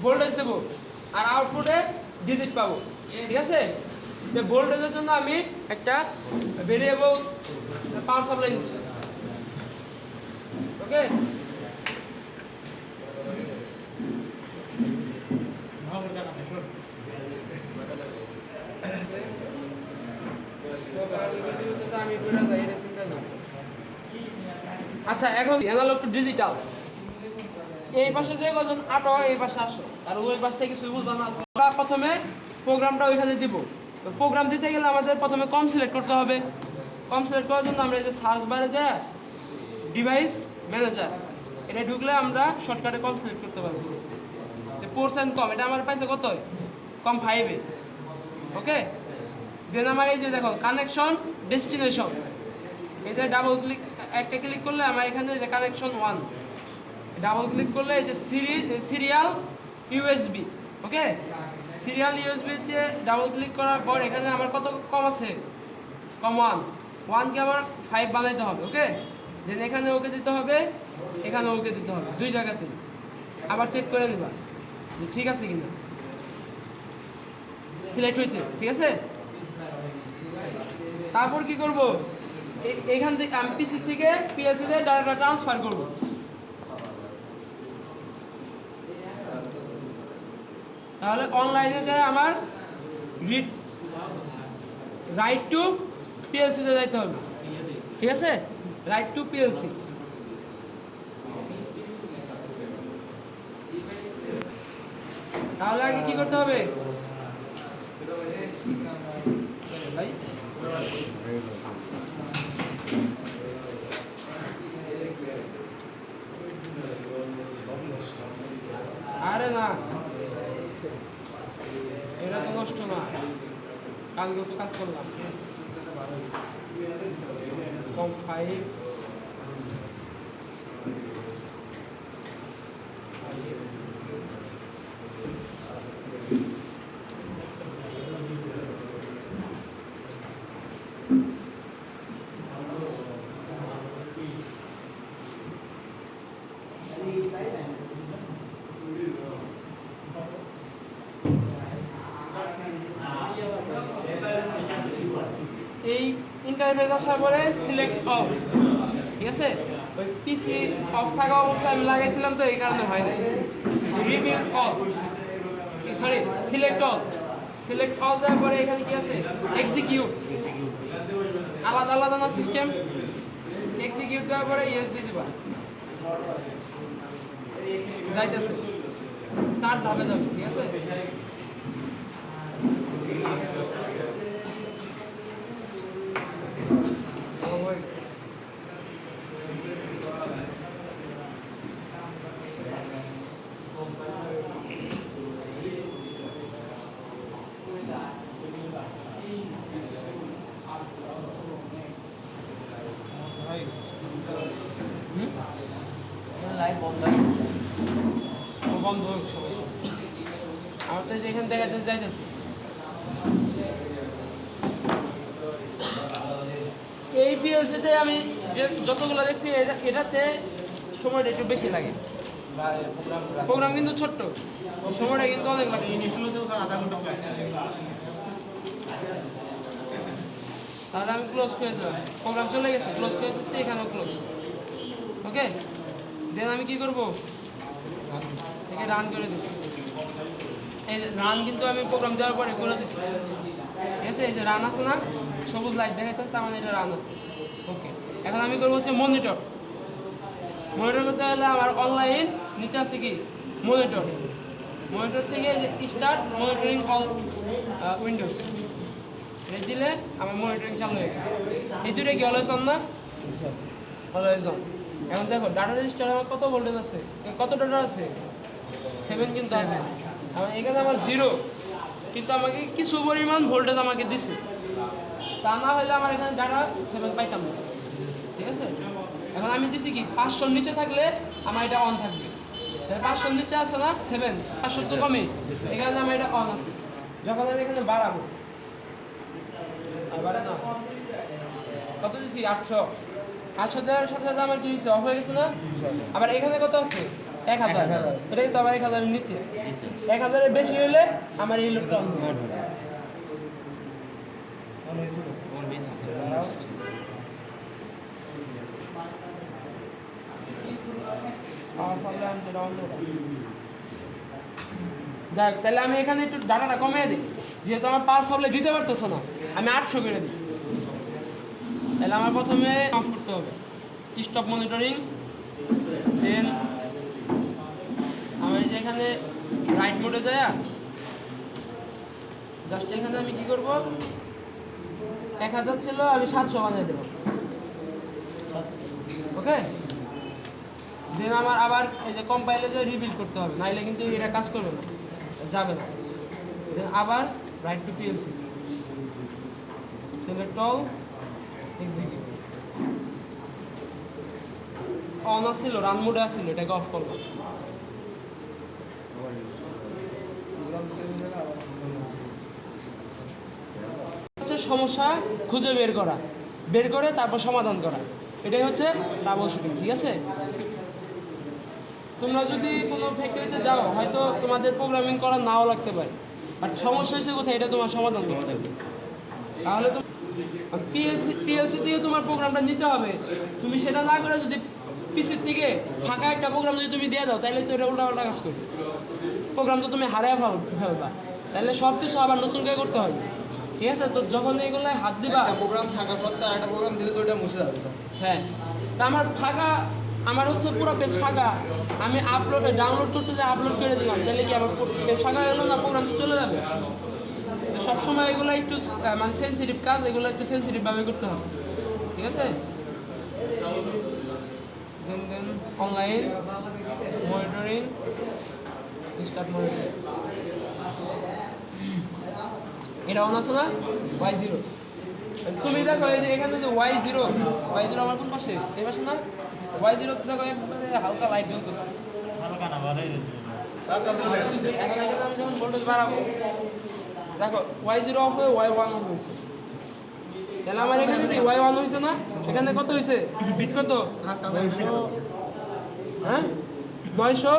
Voltage দেবো আর আউটপুটে digit পাবো, ঠিক আছে? ভোল্টেজের জন্য আমি একটা ভেরিয়েবল পাওয়ার সাপ্লাই নিচ্ছি, ওকে? আচ্ছা, এখন অ্যানালগ টু ডিজিটাল, এই পাশে যে কজন আটো এই পাশে আসো, আর ওই পাশ থেকে কিছু বুঝো না। আমরা প্রথমে প্রোগ্রামটা ওইখানে দিব। তো প্রোগ্রাম দিতে গেলে আমাদের প্রথমে কম সিলেক্ট করতে হবে। কম সিলেক্ট করার জন্য আমরা এই যে সার্চ বারে যে ডিভাইস ম্যানেজার, এটা ঢুকলে আমরা শর্টকাটে কম সিলেক্ট করতে পারবো। পোর্শন কম, এটা আমার পাইছে কত? কম 5-এ, ওকে? দেন আমার এই যে দেখো কানেকশন ডেস্টিনেশন, এই যে ডাবল ক্লিক, একটা ক্লিক করলে আমার এখানে যে কানেকশন 1, ডাবল ক্লিক করলে এই যে সিরিয়াল ইউএসবি, ওকে? সিরিয়াল ইউএসবি দিয়ে ডাবল ক্লিক করার পর এখানে আমার কত কম আছে? কম 1কে আমার 5 বানাইতে হবে, ওকে? দেন এখানে ওকে দিতে হবে, এখানে ওকে দিতে হবে, দুই জায়গাতে। আবার চেক করে নিবা ঠিক আছে কিনা, সিলেক্ট হয়েছে, ঠিক আছে? তারপর কি করব? এখান থেকে আমি পিসি থেকে পিএলসি তে ডাটা ট্রান্সফার করব। তাহলে অনলাইনে যায় আমার রাইট টু পিএলসি তে যাইতে হবে, ঠিক আছে? Right two PLC. তাহলে আগে কি করতে হবে? আরে না, এটা তো নষ্ট না, কালকে তো কাজ করলাম। কম 5 এই ইন্টারফেস আসার পরে সিলেক্ট অল, ঠিক আছে? ওই পিসি অফ থাকা অবস্থায় আমি লাগাইছিলাম, তো এই কারণে হয় না। Review all, sorry select all, select all দেওয়ার পরে এখানে কি আছে? এক্সিকিউট। আলাদা আলাদা না সিস্টেম, এক্সিকিউট দেওয়ার পরে ইয়েস দিয়ে দিবা, যাইতেছে 4 ধাপে যাবে, ঠিক আছে? বন্ধ হোক সবাই, আমার তো যেখানে দেখাতে যাইতেছে। এই পিএলসিতে আমি যে যতগুলো দেখছি এটাতে সময়টা একটু বেশি লাগে, প্রোগ্রাম কিন্তু ছোট্ট, সময়টা কিন্তু অনেক লাগে। তাহলে আমি ক্লোজ করে দিলাম, প্রোগ্রাম চলে গেছে, ক্লোজ করে দিচ্ছি, এখানেও ক্লোজ, ওকে? দেন আমি কি করব? একে রান করে দেবো। এই রান কিন্তু আমি প্রোগ্রাম দেওয়ার পরে করে দিচ্ছি, ঠিক আছে? এই যে রান আছে না, সবুজ লাইট দেখাইতেছে, তার মানে এটা রান আছে, ওকে? এখন আমি করবো হচ্ছে মনিটর। মনিটর করতে হলে আমার অনলাইন নিচে আছে কি মনিটর, মনিটর থেকে স্টার্ট মনিটরিং অল উইন্ডোজ, এটা দিলে আমার মনিটরিং চালু হয়ে গেছে। এই দুটো কি অলওয়েজ অন না? Always on. এখন দেখো ডাটা রেজিস্টার আমার কত ভোল্টেজ আছে, কত ডাটা আছে? 7 কিন্তু আছে। এখানে আমার 0, কিন্তু আমাকে কিছু পরিমাণ ভোল্টেজ আমাকে দিছে, তা না হলে আমার এখানে ডাটা 7 পাইতাম না, ঠিক আছে? এখন আমি দিছি কি 500 নিচে থাকলে আমার এটা অন থাকবে, 500 নিচে আছে না 7, 500 তো কমে, এখানে আমার এটা অন আছে। যখন আমি এখানে বাড়াবো, বাড়ে না, কত দিছি? 800 দেওয়ার সাথে সাথে আমার কি দিচ্ছে? অফ হয়ে গেছে না? আবার এখানে কত আছে? 1000 এটা তো আবার 1000 এর নিচে 1000 এর বেশি হলে আমার এই লোডটা অন হবে যাক তাহলে আমি এখানে একটু ডাটাটা কমিয়ে দিই যেহেতু আমার 5 সাপ্লাই দিতে পারতেছে না আমি 800 করে দিই তাহলে আমার প্রথমে অফ করতে হবে স্টপ মনিটরিং দেন আমি যে এখানে রাইট মোডে যাই জাস্ট এখানে আমি কি করব 1000 ছিল আমি 700 বানিয়ে দেব ওকে দেন আমার আবার এই যে কম্পাইলে যে রিবিল্ড করতে হবে নাইলে কিন্তু এটা কাজ করবে না যাবে না দেন আবার right two PLC select all execute on আসছিল রান মোডে আসছিল এটাকে অফ করলাম হচ্ছে সমস্যা খুঁজে বের করে তারপর সমাধান করা এটাই হচ্ছে ডাবল শুটিং ঠিক আছে তোমরা যদি কোনো ফ্যাক্টরিতে যাও হয়তো তোমাদের প্রোগ্রামিং করা নাও লাগতে পারে বাট সমস্যা হয়েছে কোথায় এটা তোমার সমাধান করতে হবে তাহলে তো পিএলসি দিয়ে তোমার প্রোগ্রামটা নিতে হবে তুমি সেটা না করে যদি পিসির থেকে ফাঁকা একটা প্রোগ্রাম যদি তুমি দিয়ে দাও তাহলে তো এটা উল্টাপাল্টা কাজ করবে প্রোগ্রাম তো তুমি হারিয়ে ফেলবা তাহলে সব কিছু আবার নতুন করে করতে হবে ঠিক আছে তো যখন এইগুলো হাত দিবা প্রোগ্রাম থাকা সত্ত্বেও একটা প্রোগ্রাম দিলে তো এটা মুছে যাবে স্যার হ্যাঁ তা আমার হচ্ছে পুরো পেজ ফাঁকা আমি ডাউনলোড করতে যে আপলোড করে দিলাম তাহলে কি আমার পেজ ফাঁকা গেলো না প্রোগ্রাম তো চলে যাবে তো সবসময় এগুলো একটু মানে সেন্সিটিভ কাজ এগুলো একটু সেন্সিটিভভাবে করতে হবে ঠিক আছে দেন অনলাইন মনিটরিং স্টার্ট মনিটরিং এটা অন আছে না Y0 তুমি দেখো এই যে এখানে যে Y0 আমার কোন পাশে এই পাশে না Y0 দেখো একবারে হালকা লাইট জ্বলতেছে হালকা না বাড়াই এখন এখানে আমি যখন ভোল্টেজ বাড়াবো দেখো Y0 অফ হয়ে Y1 অন হয়েছে তাহলে আমার এখানে কি Y1 হয়েছে না এখানে কত হয়েছে বিট কত 900 হ্যাঁ 900